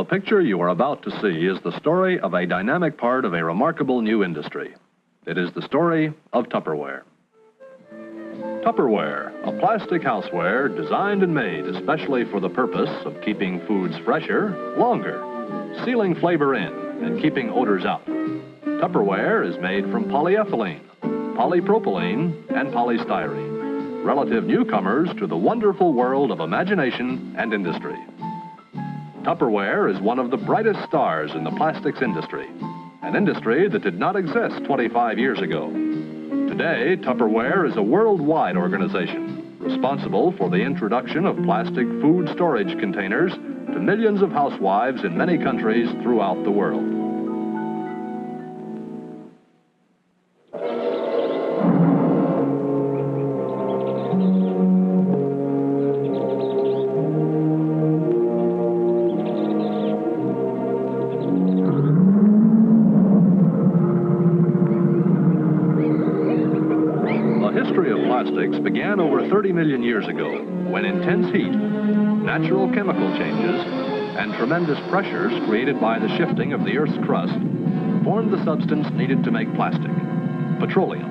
The picture you are about to see is the story of a dynamic part of a remarkable new industry. It is the story of Tupperware. Tupperware, a plastic houseware designed and made especially for the purpose of keeping foods fresher, longer, sealing flavor in, and keeping odors out. Tupperware is made from polyethylene, polypropylene, and polystyrene, relative newcomers to the wonderful world of imagination and industry. Tupperware is one of the brightest stars in the plastics industry, an industry that did not exist 25 years ago. Today, Tupperware is a worldwide organization responsible for the introduction of plastic food storage containers to millions of housewives in many countries throughout the world. Plastics began over 30 million years ago when intense heat, natural chemical changes, and tremendous pressures created by the shifting of the Earth's crust formed the substance needed to make plastic, petroleum.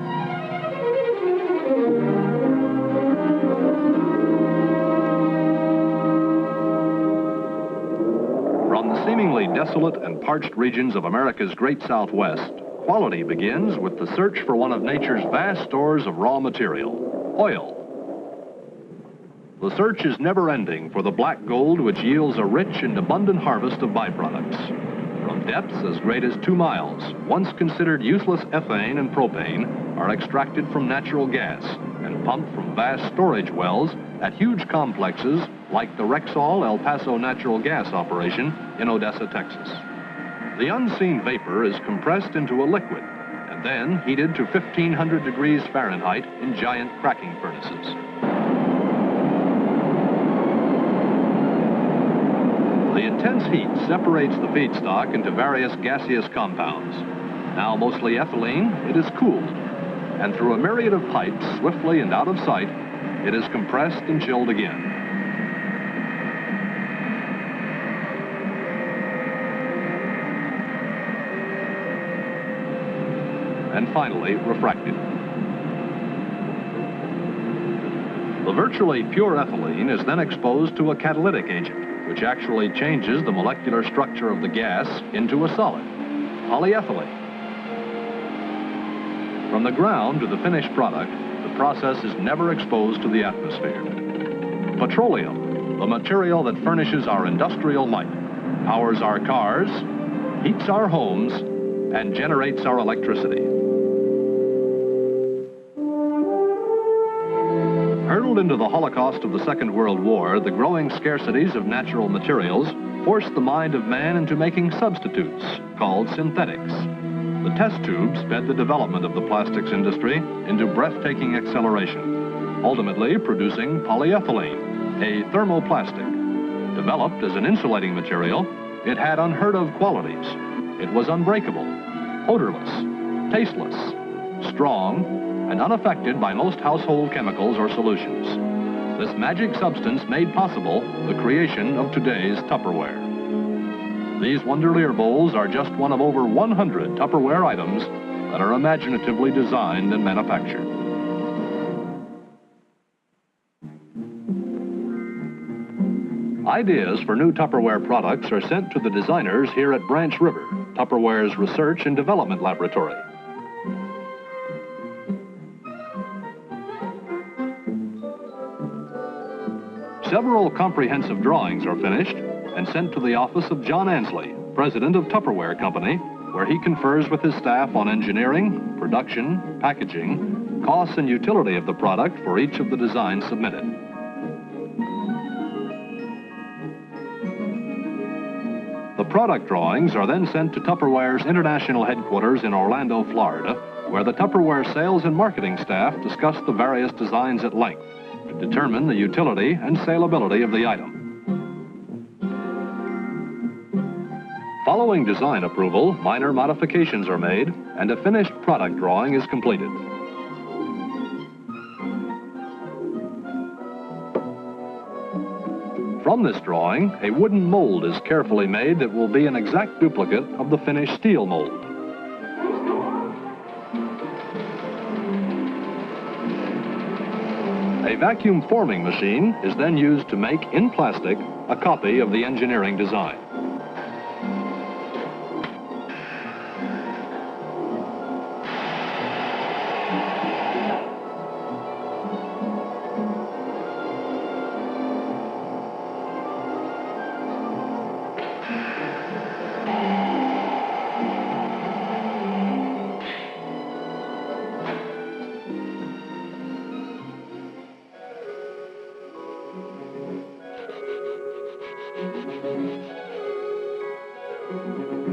From the seemingly desolate and parched regions of America's great Southwest, quality begins with the search for one of nature's vast stores of raw material, oil. The search is never-ending for the black gold which yields a rich and abundant harvest of byproducts. From depths as great as 2 miles, once considered useless ethane and propane are extracted from natural gas and pumped from vast storage wells at huge complexes like the Rexall El Paso Natural Gas Operation in Odessa, Texas. The unseen vapor is compressed into a liquid and then heated to 1,500 degrees Fahrenheit in giant cracking furnaces. The intense heat separates the feedstock into various gaseous compounds. Now mostly ethylene, it is cooled, and through a myriad of pipes, swiftly and out of sight, it is compressed and chilled again. And finally refracted. The virtually pure ethylene is then exposed to a catalytic agent, which actually changes the molecular structure of the gas into a solid, polyethylene. From the ground to the finished product, the process is never exposed to the atmosphere. Petroleum, the material that furnishes our industrial might, powers our cars, heats our homes, and generates our electricity. Hurled into the Holocaust of the Second World War, the growing scarcities of natural materials forced the mind of man into making substitutes called synthetics. The test tube sped the development of the plastics industry into breathtaking acceleration, ultimately producing polyethylene, a thermoplastic. Developed as an insulating material, it had unheard-of qualities. It was unbreakable, odorless, tasteless, strong, and unaffected by most household chemicals or solutions. This magic substance made possible the creation of today's Tupperware. These Wonderlear bowls are just one of over 100 Tupperware items that are imaginatively designed and manufactured. Ideas for new Tupperware products are sent to the designers here at Branch River, Tupperware's research and development laboratory. Several comprehensive drawings are finished and sent to the office of John Ansley, president of Tupperware Company, where he confers with his staff on engineering, production, packaging, costs and utility of the product for each of the designs submitted. The product drawings are then sent to Tupperware's international headquarters in Orlando, Florida, where the Tupperware sales and marketing staff discuss the various designs at length to determine the utility and salability of the item. Following design approval, minor modifications are made and a finished product drawing is completed. From this drawing, a wooden mold is carefully made that will be an exact duplicate of the finished steel mold. A vacuum forming machine is then used to make, in plastic, a copy of the engineering design.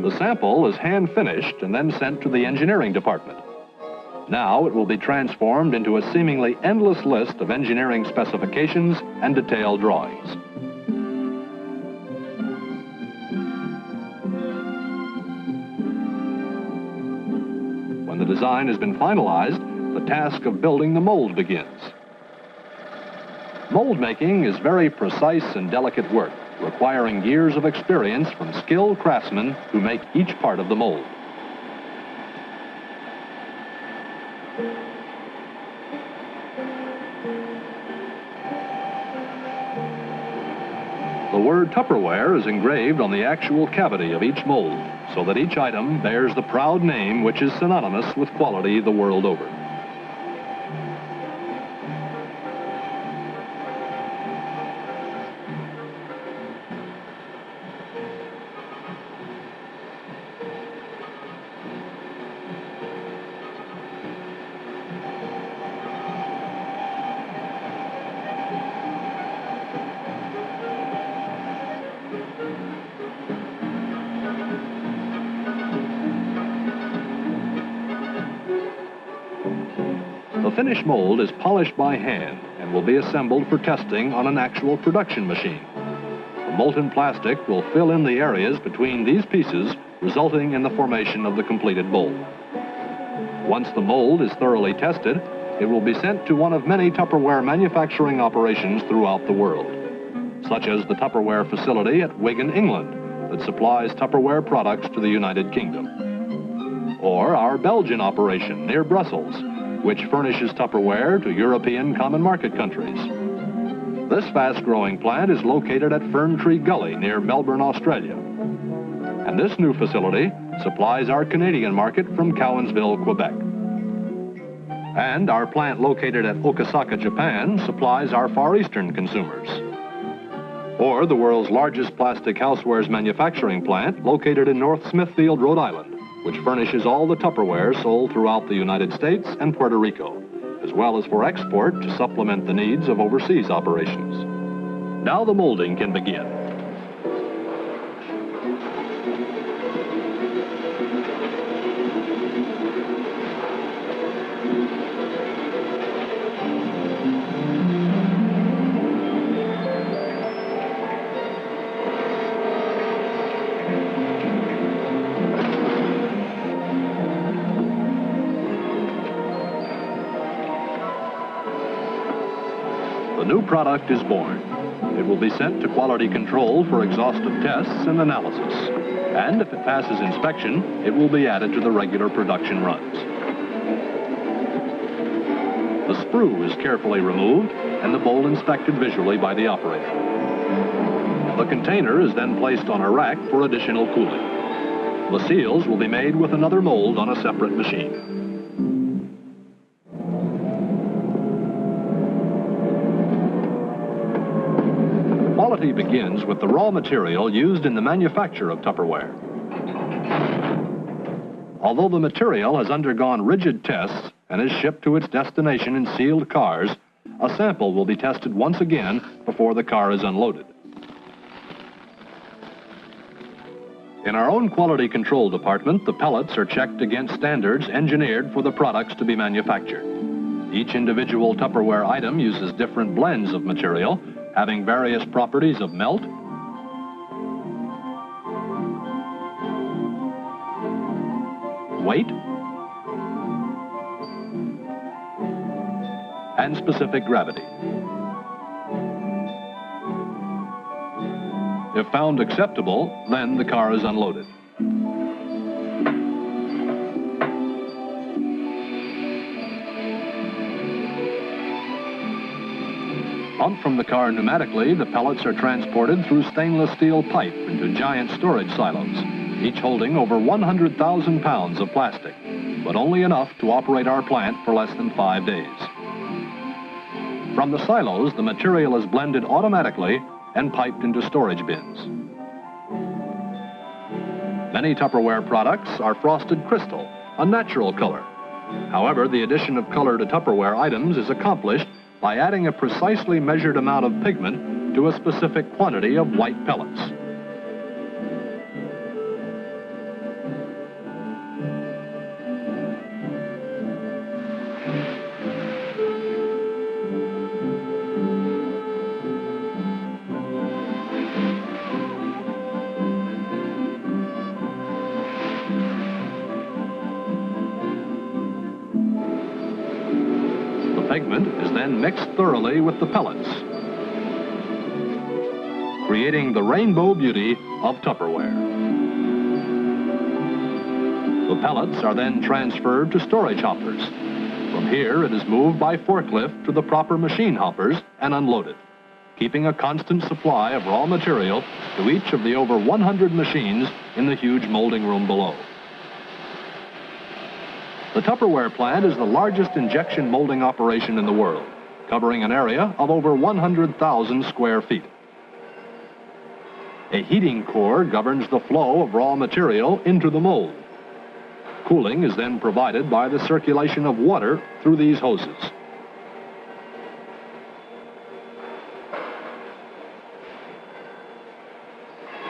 The sample is hand-finished and then sent to the engineering department. Now it will be transformed into a seemingly endless list of engineering specifications and detailed drawings. When the design has been finalized, the task of building the mold begins. Mold making is very precise and delicate work, requiring years of experience from skilled craftsmen who make each part of the mold. The word Tupperware is engraved on the actual cavity of each mold, so that each item bears the proud name which is synonymous with quality the world over. The finished mold is polished by hand and will be assembled for testing on an actual production machine. The molten plastic will fill in the areas between these pieces, resulting in the formation of the completed mold. Once the mold is thoroughly tested, it will be sent to one of many Tupperware manufacturing operations throughout the world, such as the Tupperware facility at Wigan, England, that supplies Tupperware products to the United Kingdom, or our Belgian operation near Brussels, which furnishes Tupperware to European common market countries. This fast-growing plant is located at Fern Tree Gully near Melbourne, Australia. And this new facility supplies our Canadian market from Cowansville, Quebec. And our plant located at Okasaka, Japan supplies our Far Eastern consumers. Or the world's largest plastic housewares manufacturing plant located in North Smithfield, Rhode Island, which furnishes all the Tupperware sold throughout the United States and Puerto Rico, as well as for export to supplement the needs of overseas operations. Now the molding can begin. The new product is born. It will be sent to quality control for exhaustive tests and analysis. And if it passes inspection, it will be added to the regular production runs. The sprue is carefully removed and the mold inspected visually by the operator. The container is then placed on a rack for additional cooling. The seals will be made with another mold on a separate machine. Quality begins with the raw material used in the manufacture of Tupperware. Although the material has undergone rigid tests and is shipped to its destination in sealed cars, a sample will be tested once again before the car is unloaded. In our own quality control department, the pellets are checked against standards engineered for the products to be manufactured. Each individual Tupperware item uses different blends of material, having various properties of melt, weight, and specific gravity. If found acceptable, then the car is unloaded. Pumped from the car pneumatically, the pellets are transported through stainless steel pipe into giant storage silos, each holding over 100,000 pounds of plastic, but only enough to operate our plant for less than 5 days. From the silos, the material is blended automatically and piped into storage bins. Many Tupperware products are frosted crystal, a natural color. However, the addition of color to Tupperware items is accomplished by adding a precisely measured amount of pigment to a specific quantity of white pellets. The pigment is then mixed thoroughly with the pellets, creating the rainbow beauty of Tupperware. The pellets are then transferred to storage hoppers. From here, it is moved by forklift to the proper machine hoppers and unloaded, keeping a constant supply of raw material to each of the over 100 machines in the huge molding room below. The Tupperware plant is the largest injection molding operation in the world, covering an area of over 100,000 square feet. A heating core governs the flow of raw material into the mold. Cooling is then provided by the circulation of water through these hoses.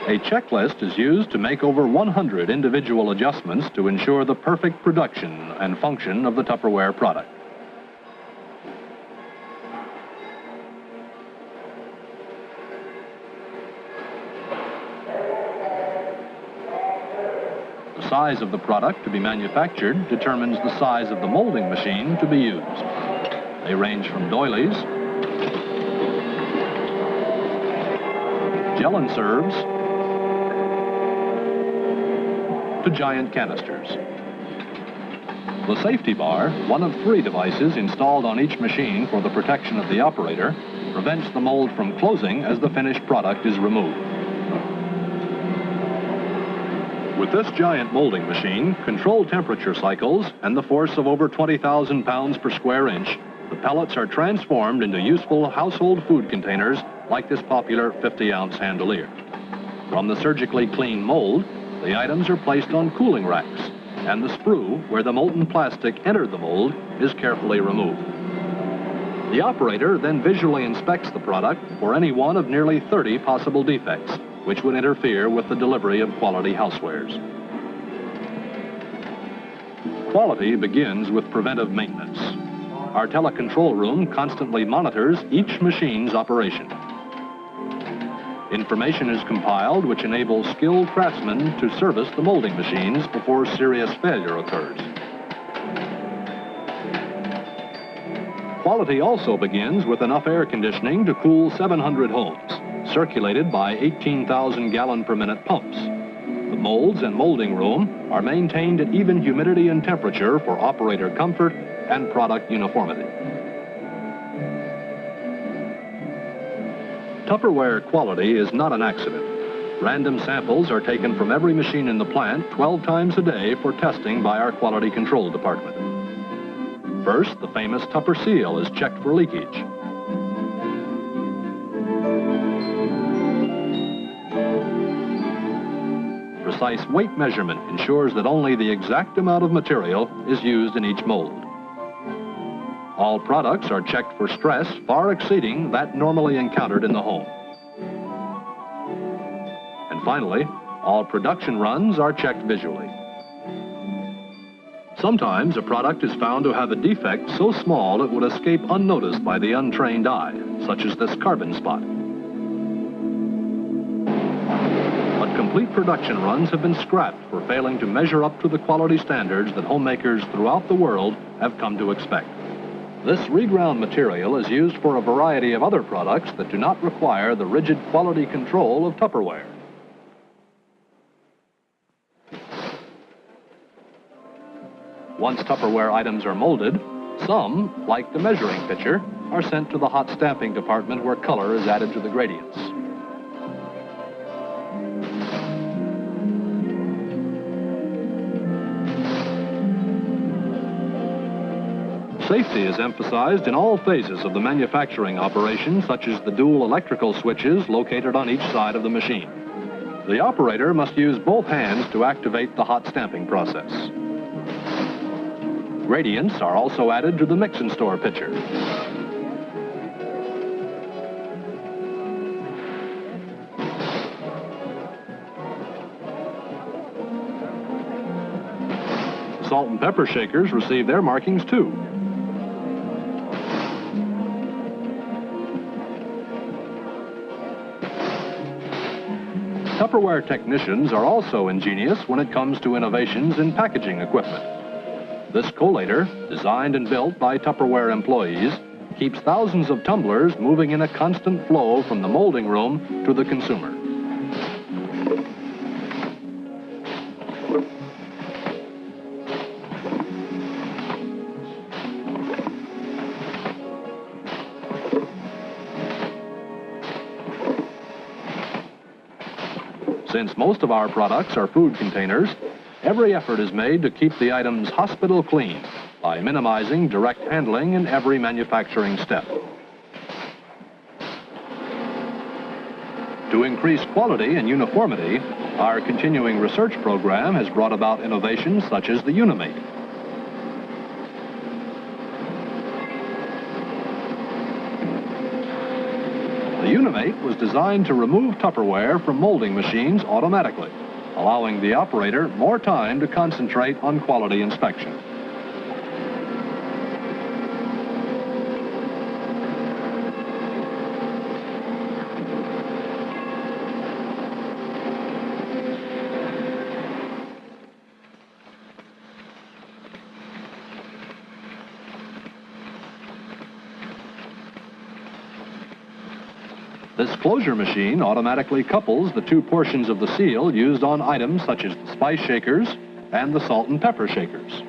A checklist is used to make over 100 individual adjustments to ensure the perfect production and function of the Tupperware product. The size of the product to be manufactured determines the size of the molding machine to be used. They range from doilies, gel and serves, to giant canisters. The safety bar, one of 3 devices installed on each machine for the protection of the operator, prevents the mold from closing as the finished product is removed. With this giant molding machine, controlled temperature cycles, and the force of over 20,000 pounds per square inch, the pellets are transformed into useful household food containers like this popular 50-ounce handolier. From the surgically clean mold, the items are placed on cooling racks, and the sprue where the molten plastic entered the mold is carefully removed. The operator then visually inspects the product for any one of nearly 30 possible defects, which would interfere with the delivery of quality housewares. Quality begins with preventive maintenance. Our telecontrol room constantly monitors each machine's operation. Information is compiled which enables skilled craftsmen to service the molding machines before serious failure occurs. Quality also begins with enough air conditioning to cool 700 homes, circulated by 18,000 gallon per minute pumps. The molds and molding room are maintained at even humidity and temperature for operator comfort and product uniformity. Tupperware quality is not an accident. Random samples are taken from every machine in the plant 12 times a day for testing by our quality control department. First, the famous Tupper Seal is checked for leakage. Precise weight measurement ensures that only the exact amount of material is used in each mold. All products are checked for stress far exceeding that normally encountered in the home. And finally, all production runs are checked visually. Sometimes a product is found to have a defect so small it would escape unnoticed by the untrained eye, such as this carbon spot. But complete production runs have been scrapped for failing to measure up to the quality standards that homemakers throughout the world have come to expect. This reground material is used for a variety of other products that do not require the rigid quality control of Tupperware. Once Tupperware items are molded, some, like the measuring pitcher, are sent to the hot stamping department where color is added to the gradients. Safety is emphasized in all phases of the manufacturing operation, such as the dual electrical switches located on each side of the machine. The operator must use both hands to activate the hot stamping process. Gradients are also added to the mix and store pitcher. Salt and pepper shakers receive their markings too. Tupperware technicians are also ingenious when it comes to innovations in packaging equipment. This collator, designed and built by Tupperware employees, keeps thousands of tumblers moving in a constant flow from the molding room to the consumer. Since most of our products are food containers, every effort is made to keep the items hospital clean by minimizing direct handling in every manufacturing step. To increase quality and uniformity, our continuing research program has brought about innovations such as the Unimate. The Unimate was designed to remove Tupperware from molding machines automatically, allowing the operator more time to concentrate on quality inspection. This closure machine automatically couples the two portions of the seal used on items such as the spice shakers and the salt and pepper shakers.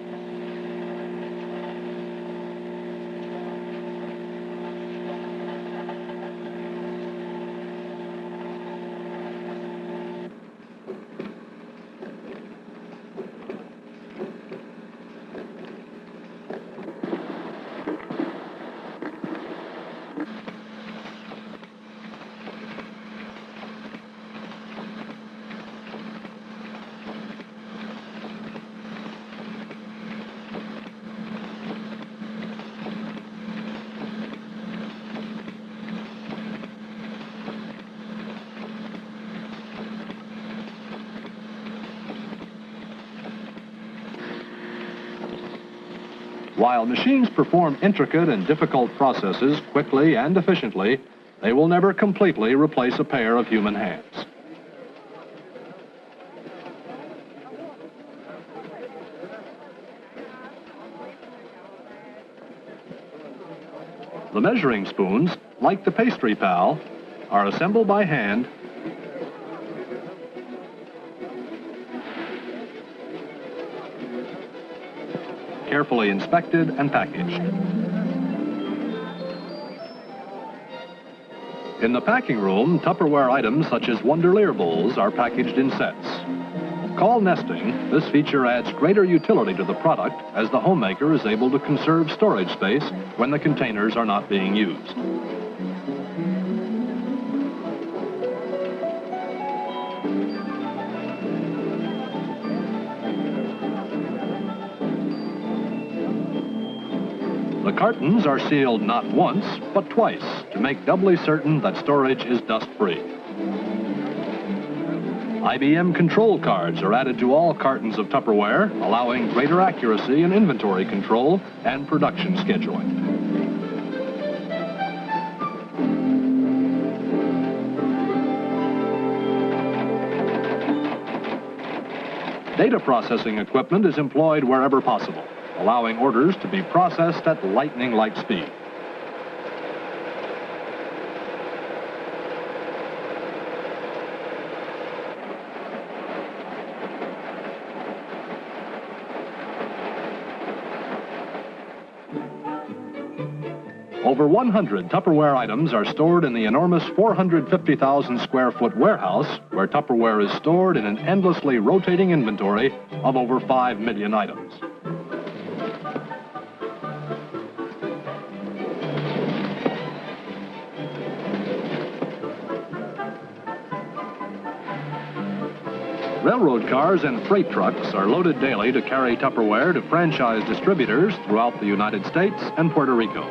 While machines perform intricate and difficult processes quickly and efficiently, they will never completely replace a pair of human hands. The measuring spoons, like the pastry pal, are assembled by hand carefully inspected and packaged. In the packing room, Tupperware items such as Wonderleer bowls are packaged in sets. Called nesting, this feature adds greater utility to the product as the homemaker is able to conserve storage space when the containers are not being used. The cartons are sealed not once, but twice to make doubly certain that storage is dust-free. IBM control cards are added to all cartons of Tupperware, allowing greater accuracy in inventory control and production scheduling. Data processing equipment is employed wherever possible, allowing orders to be processed at lightning-like speed. Over 100 Tupperware items are stored in the enormous 450,000 square foot warehouse where Tupperware is stored in an endlessly rotating inventory of over 5 million items. Railroad cars and freight trucks are loaded daily to carry Tupperware to franchise distributors throughout the United States and Puerto Rico.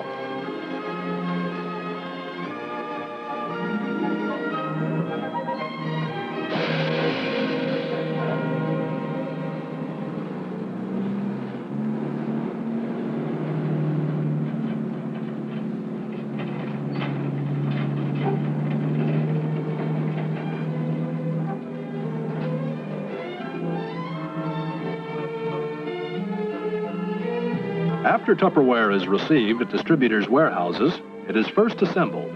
After Tupperware is received at distributors' warehouses, it is first assembled,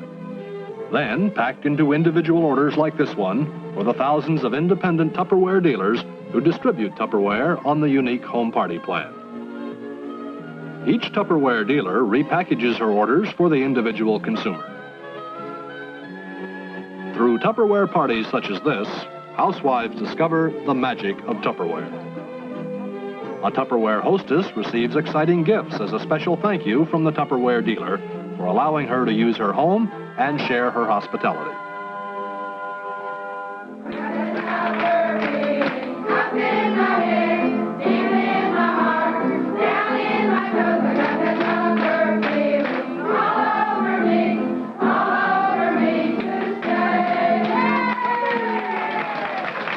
then packed into individual orders like this one for the thousands of independent Tupperware dealers who distribute Tupperware on the unique home party plan. Each Tupperware dealer repackages her orders for the individual consumer. Through Tupperware parties such as this, housewives discover the magic of Tupperware. A Tupperware hostess receives exciting gifts as a special thank you from the Tupperware dealer for allowing her to use her home and share her hospitality.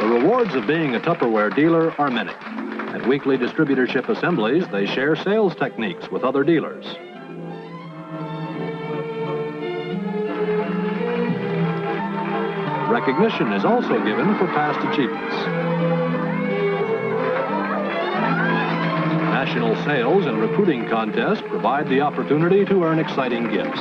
The rewards of being a Tupperware dealer are many. At weekly distributorship assemblies, they share sales techniques with other dealers. Recognition is also given for past achievements. National sales and recruiting contests provide the opportunity to earn exciting gifts.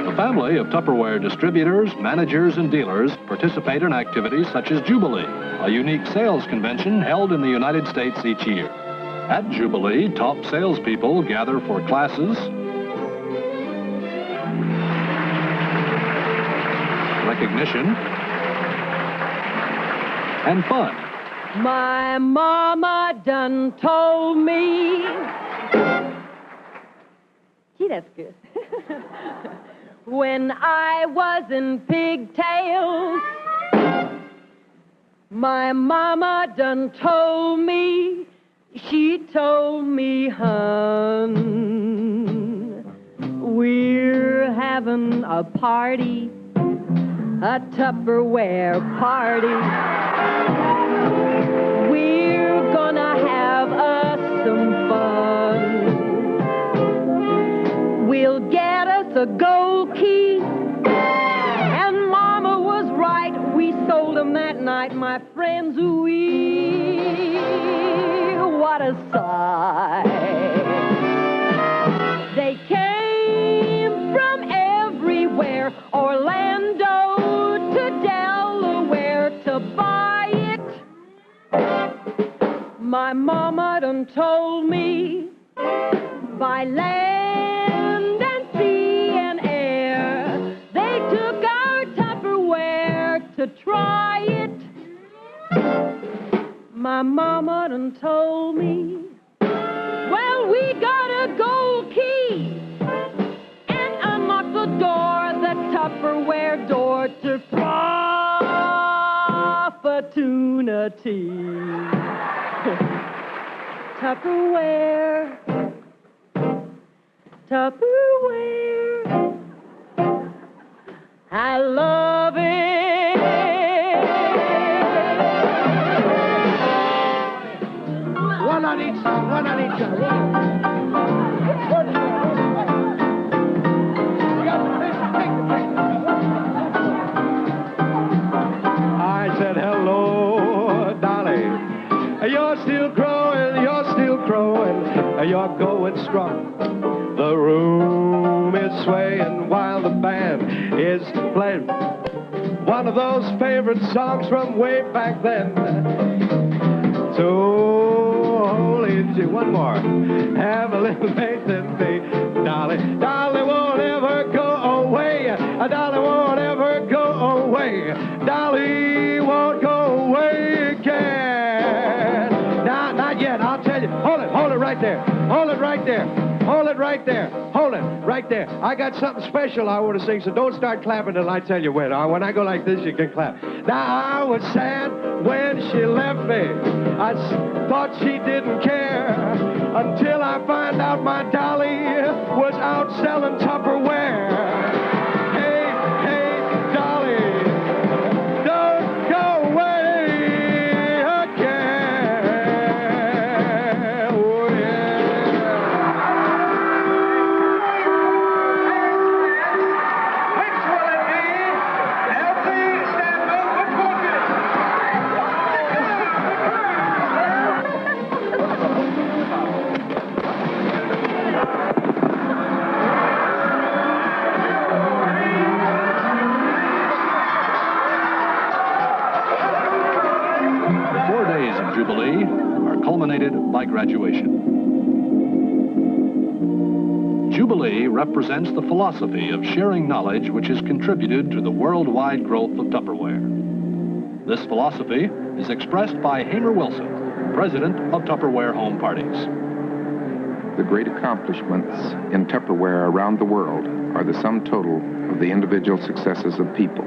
The family of Tupperware distributors, managers, and dealers participate in activities such as Jubilee, a unique sales convention held in the United States each year. At Jubilee, top salespeople gather for classes, recognition, and fun. My mama done told me. Gee, that's good. When I was in pigtails, my mama done told me, she told me, hun, we're having a party, a Tupperware party. We're gonna have us some fun. We'll get us a gold key. And Mama was right, we sold them that night, my friends, what a sight. They came from everywhere, Orlando to Delaware, to buy it. My mama done told me, by land and sea and air, they took our Tupperware to try it. My mama done told me, well, we got a gold key and unlocked the door, the Tupperware door, to opportunity. Tupperware, Tupperware, I love it. One on each side, one on each side. I said, hello, Dolly. You're still growing, you're you're going strong. The room is swaying while the band is playing one of those favorite songs from way back then. So holy, one more. Have a little faith in me, Dolly. Dolly won't ever go away. Dolly won't ever go away. Dolly won't go away again. Not yet. I'll tell you. Hold it right there. Hold it right there. Hold it right there. Hold it right there. I got something special I want to sing, so don't start clapping till I tell you when. When I go like this, you can clap. Now, I was sad when she left me. I thought she didn't care until I found out my Dolly was out selling Tupperware. Hey, hey, Dolly, don't go away again. Oh, yeah. Which will it be? Elsie, Stanfield, which one is Jubilee are culminated by graduation. Jubilee represents the philosophy of sharing knowledge which has contributed to the worldwide growth of Tupperware. This philosophy is expressed by Hamer Wilson, president of Tupperware Home Parties. The great accomplishments in Tupperware around the world are the sum total of the individual successes of people.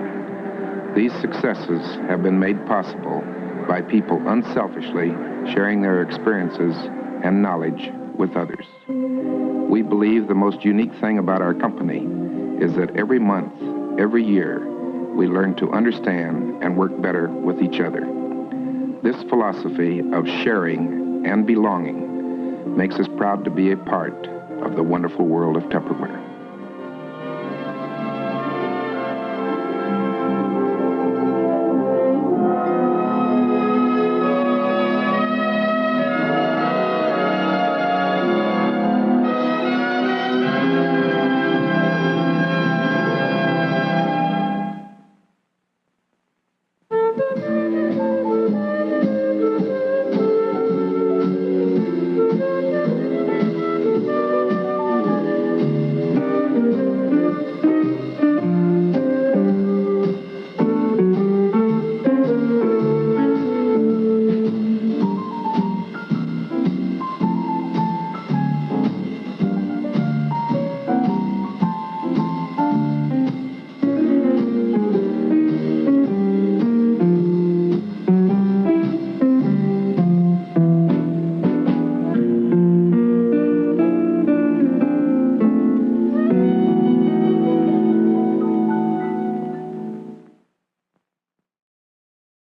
These successes have been made possible by people unselfishly sharing their experiences and knowledge with others. We believe the most unique thing about our company is that every month, every year, we learn to understand and work better with each other. This philosophy of sharing and belonging makes us proud to be a part of the wonderful world of Tupperware.